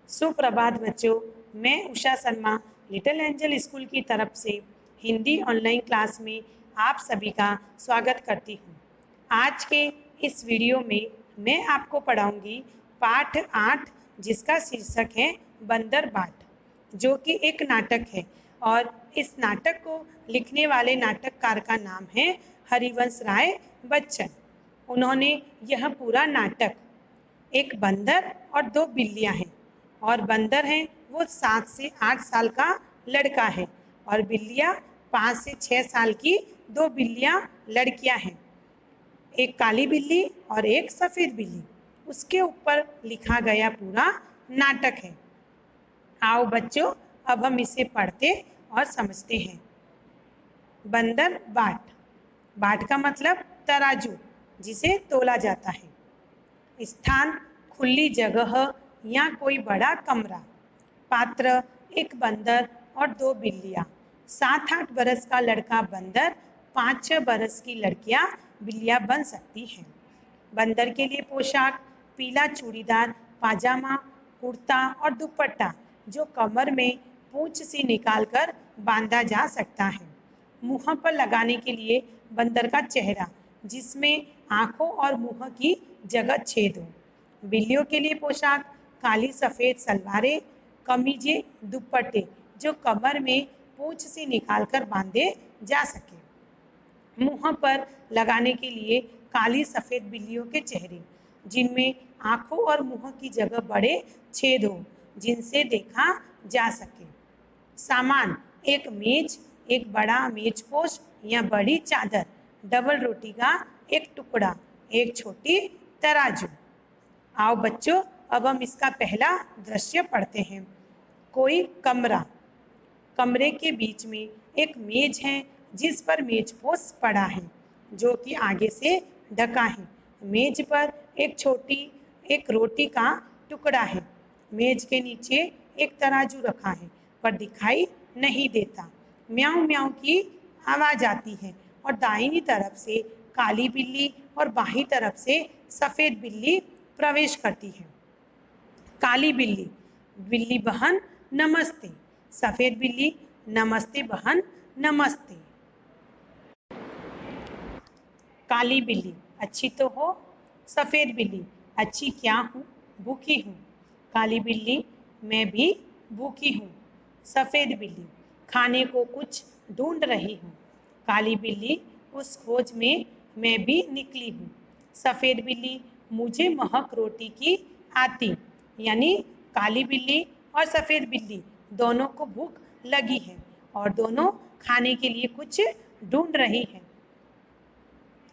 सुप्रभात बच्चों, मैं Usha Sharma little angel school की तरफ से हिंदी ऑनलाइन क्लास में आप सभी का स्वागत करती हूँ। आज के इस वीडियो में मैं आपको पढ़ाऊंगी पाठ 8 जिसका शीर्षक है बंदर बाट, जो कि एक नाटक है और इस नाटक को लिखने वाले नाटककार का नाम है हरिवंश राय बच्चन। उन्होंने यह पूरा नाटक एक बंदर और दो बिल्लियां हैं और बंदर है वो 7 से 8 साल का लड़का है और बिल्लियां 5 से 6 साल की दो बिल्लियां लड़कियां हैं, एक काली बिल्ली और एक सफेद बिल्ली। उसके ऊपर लिखा गया पूरा नाटक है। आओ बच्चों, अब हम इसे पढ़ते और समझते हैं। बंदर बाट। बाट का मतलब तराजू, जिसे तोला जाता है। स्थान खुली जगह या कोई बड़ा कमरा। पात्र एक बंदर और दो बिल्लियां। 7-8 बरस का लड़का बंदर, 5-6 बरस की लड़कियां बिल्लियां बन सकती हैं। बंदर के लिए पोशाक पीला चूड़ीदार पाजामा, कुर्ता और दुपट्टा जो कमर में पूंछ से निकालकर बांधा जा सकता है। मुंह पर लगाने के लिए बंदर का चेहरा, जिसमें आंखों और मुंह की जगह छेद हो। बिल्लियों के लिए पोशाक काली सफेद सलवारें, कमीजें, दुपट्टे जो कमर में पूंछ से निकालकर बांधे जा सके। मुंह पर लगाने के लिए काली सफेद बिल्लियों के चेहरे, जिनमें आंखों और मुंह की जगह बड़े छेद हो, जिनसे देखा जा सके। सामान एक मेज, एक बड़ा मेजपोश या बड़ी चादर, डबल रोटी का एक टुकड़ा, एक छोटी तराजू। आओ बच्चों, अब हम इसका पहला दृश्य पढ़ते हैं। कोई कमरा। कमरे के बीच में एक मेज है जिस पर मेजपोश पड़ा है, जो कि आगे से ढका है। मेज पर एक रोटी का टुकड़ा है। मेज के नीचे एक तराजू रखा है पर दिखाई नहीं देता। म्याऊं म्याऊं की आवाज आती है और दाहिनी तरफ से काली बिल्ली और बाहीं तरफ से सफेद बिल्ली प्रवेश करती है। काली बिल्ली, बिल्ली बहन नमस्ते। सफेद बिल्ली, नमस्ते बहन नमस्ते। काली बिल्ली, अच्छी तो हो। सफेद बिल्ली, अच्छी क्या हूँ, भूखी हूँ। काली बिल्ली, मैं भी भूखी हूँ। सफेद बिल्ली, खाने को कुछ ढूंढ रही हूँ। काली बिल्ली, उस खोज में मैं भी निकली हूँ। सफेद बिल्ली, मुझे महक रोटी की आती। यानी काली बिल्ली और सफेद बिल्ली दोनों को भूख लगी है और दोनों खाने के लिए कुछ ढूंढ रही है।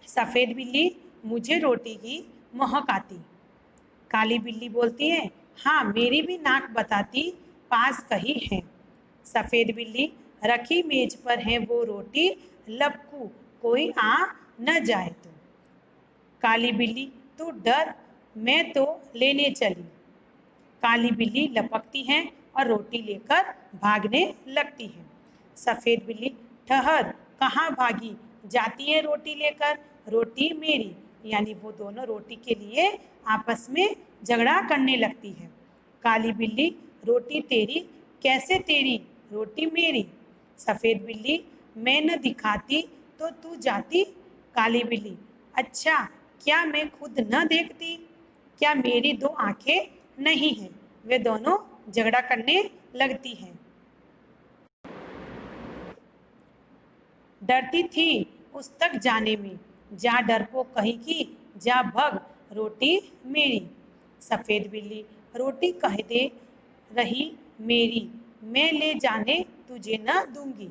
सफेद बिल्ली, मुझे रोटी की महक आती। काली बिल्ली बोलती है, हाँ मेरी भी नाक बताती, पास कहीं है। सफेद बिल्ली, रखी मेज पर है वो रोटी, लपकू कोई आ न जाए तो। काली बिल्ली, तू डर, मैं तो लेने चली। काली बिल्ली लपकती है और रोटी लेकर भागने लगती है। सफेद बिल्ली, ठहर, कहाँ भागी जाती है रोटी लेकर, रोटी मेरी। यानी वो दोनों रोटी के लिए आपस में झगड़ा करने लगती है। काली बिल्ली, रोटी तेरी, कैसे तेरी, रोटी मेरी। सफेद बिल्ली, मैं न दिखाती तो तू जाती। काली बिल्ली, अच्छा क्या मैं खुद न देखती, क्या मेरी दो आंखें नहीं हैं। वे दोनों झगड़ा करने लगती हैं। डरती थी उस तक जाने में, जा डरपोक कहीं की, जा भग, रोटी मेरी। सफेद बिल्ली, रोटी कह दे रही मेरी, मैं ले जाने तुझे न दूंगी।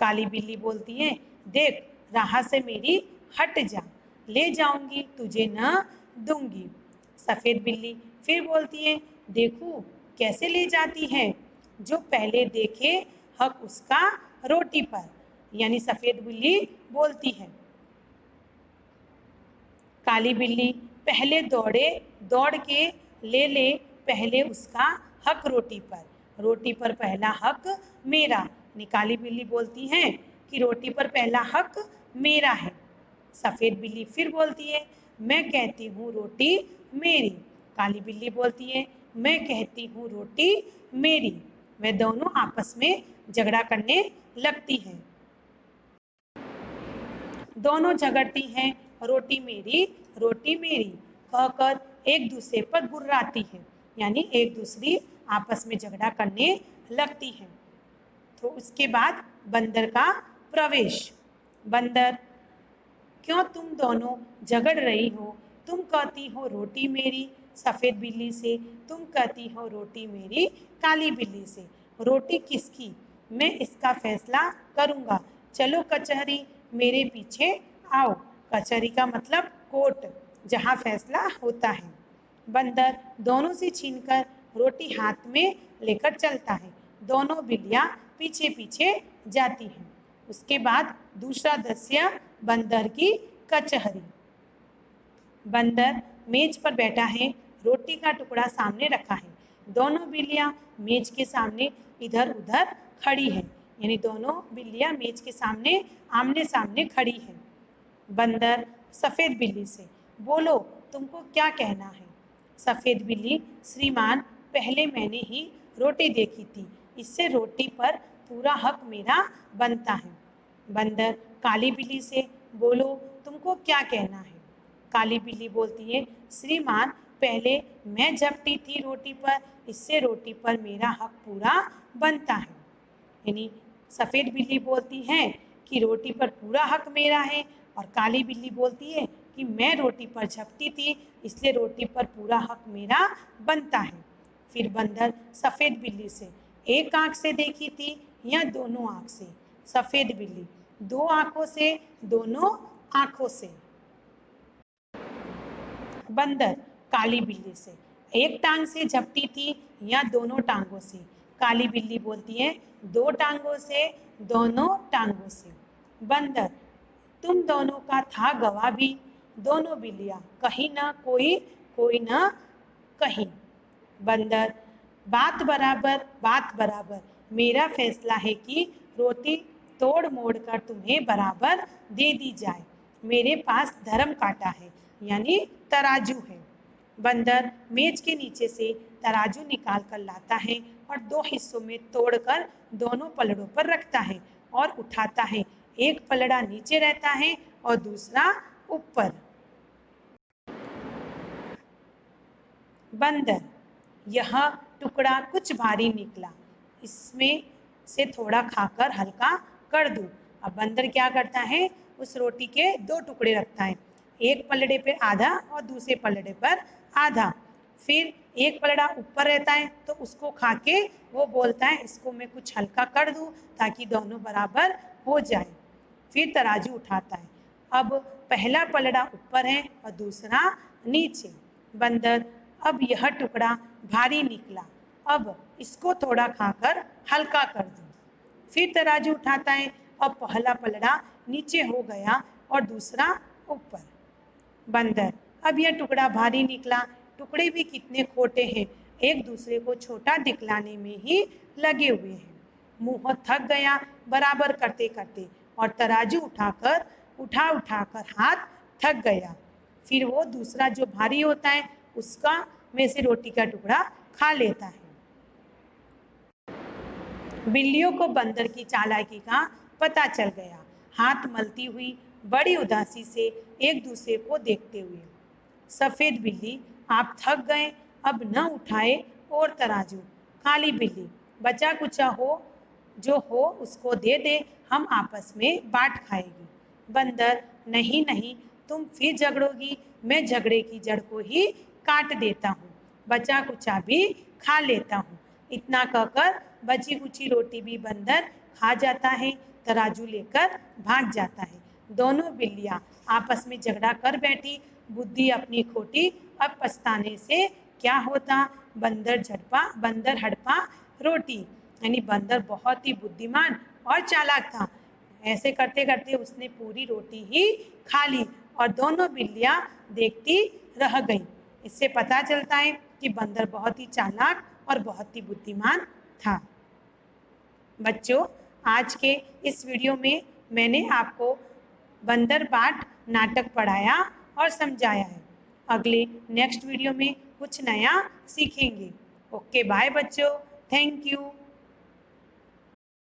काली बिल्ली बोलती है, देख राह से मेरी हट जा, ले जाऊंगी तुझे न दूंगी। सफेद बिल्ली फिर बोलती है, देखूं कैसे ले जाती है, जो पहले देखे हक उसका रोटी पर। यानी सफेद बिल्ली बोलती है। काली बिल्ली, पहले दौड़ के ले पहले उसका हक रोटी पर पहला हक मेरा। काली बिल्ली बोलती है कि रोटी पर पहला हक मेरा है। सफेद बिल्ली फिर बोलती है, मैं कहती हूँ रोटी मेरी। काली बिल्ली बोलती है मैं कहती हूँ रोटी मेरी। वे दोनों आपस में झगड़ा करने लगती हैं। दोनों झगड़ती हैं रोटी मेरी कहकर एक दूसरे पर गुर्राती है, यानी एक दूसरी आपस में झगड़ा करने लगती है। तो उसके बाद बंदर का प्रवेश। बंदर, क्यों तुम दोनों झगड़ रही हो? तुम कहती हो रोटी मेरी सफेद बिल्ली से, तुम कहती हो रोटी मेरी काली बिल्ली से। रोटी किसकी? मैं इसका फैसला करूंगा। चलो कचहरी, मेरे पीछे आओ। कचहरी का मतलब कोर्ट, जहाँ फैसला होता है। बंदर दोनों से छीनकर रोटी हाथ में लेकर चलता है। दोनों बिल्लियाँ पीछे पीछे जाती हैं। उसके बाद दूसरा दृश्य बंदर की कचहरी। बंदर मेज पर बैठा है, रोटी का टुकड़ा सामने रखा है। दोनों बिल्लियाँ मेज के सामने इधर उधर खड़ी हैं, यानी दोनों बिल्लियाँ मेज के सामने आमने सामने खड़ी हैं। बंदर सफेद बिल्ली से, बोलो तुमको क्या कहना है? सफेद बिल्ली, श्रीमान पहले मैंने ही रोटी देखी थी, इससे रोटी पर पूरा हक मेरा बनता है। बंदर काली बिल्ली से, बोलो तुमको क्या कहना है? काली बिल्ली बोलती है, श्रीमान पहले मैं झपटी थी रोटी पर, इससे रोटी पर मेरा हक पूरा बनता है। यानी सफेद बिल्ली बोलती है कि रोटी पर पूरा हक मेरा है, और काली बिल्ली बोलती है कि मैं रोटी पर झपटी थी, इसलिए रोटी पर पूरा हक मेरा बनता है। फिर बंदर सफेद बिल्ली से, एक आंख से देखी थी या दोनों आंख से? सफेद बिल्ली, दो आंखों से, दोनों आंखों से। बंदर काली बिल्ली से, एक टांग से झपटी थी या दोनों टांगों से? काली बिल्ली बोलती है, दो टांगों से, दोनों टांगों से। बंदर, तुम दोनों का था गवाह भी। दोनों बिल्लियां, कहीं ना कोई, कोई ना कहीं। बंदर, बात बराबर, मेरा फैसला है कि रोटी तोड़ मोड़ कर तुम्हें बराबर दे दी जाए। मेरे पास धर्म कांटा है, यानी तराजू है। बंदर मेज के नीचे से तराजू निकाल कर लाता है और दो हिस्सों में तोड़कर दोनों पलड़ों पर रखता है और उठाता है। एक पलड़ा नीचे रहता है और दूसरा ऊपर। बंदर, यह टुकड़ा कुछ भारी निकला, इसमें से थोड़ा खाकर हल्का कर दूं। अब बंदर क्या करता है, उस रोटी के दो टुकड़े रखता है, एक पलड़े पे आधा और दूसरे पलड़े पर आधा। फिर एक पलड़ा ऊपर रहता है तो उसको खा के वो बोलता है इसको मैं कुछ हल्का कर दूं ताकि दोनों बराबर हो जाए। फिर तराजू उठाता है। अब पहला पलड़ा ऊपर है और दूसरा नीचे। बंदर, अब यह टुकड़ा भारी निकला, अब इसको थोड़ा खाकर हल्का कर दूं। फिर तराजू उठाता है, अब पहला पलड़ा नीचे हो गया और दूसरा ऊपर। बंदर, अब यह टुकड़ा भारी निकला, टुकड़े भी कितने खोटे हैं, एक दूसरे को छोटा दिखलाने में ही लगे हुए हैं। मुंह थक गया बराबर करते करते और तराजू उठा उठाकर हाथ थक गया। फिर वो दूसरा जो भारी होता है उसका में से रोटी का टुकड़ा खा लेता है। बिल्लियों को बंदर की चालाकी का पता चल गया। हाथ मलती हुई बड़ी उदासी से एक दूसरे को देखते हुए, सफेद बिल्ली, आप थक गए, अब न उठाए और तराजू। काली बिल्ली, बचा कुचा हो जो हो उसको दे दे, हम आपस में बांट खाएगी। बंदर, नहीं नहीं, तुम फिर झगड़ोगी, मैं झगड़े की जड़ को ही काट देता हूँ, बचा कुचा भी खा लेता हूँ। इतना कहकर बची कुची रोटी भी बंदर खा जाता है, तराजू लेकर भाग जाता है। दोनों बिल्लियां आपस में झगड़ा कर बैठी, बुद्धि अपनी खोटी, अब पछताने से क्या होता। बंदर हड़पा रोटी, यानी बंदर बहुत ही बुद्धिमान और चालाक था। ऐसे करते करते उसने पूरी रोटी ही खा ली और दोनों बिल्लियां देखती रह गईं। इससे पता चलता है कि बंदर बहुत ही चालाक और बहुत ही बुद्धिमान था। बच्चों, आज के इस वीडियो में मैंने आपको बंदर बाट नाटक पढ़ाया और समझाया है। अगले नेक्स्ट वीडियो में कुछ नया सीखेंगे। ओके बाय बच्चों, थैंक यू।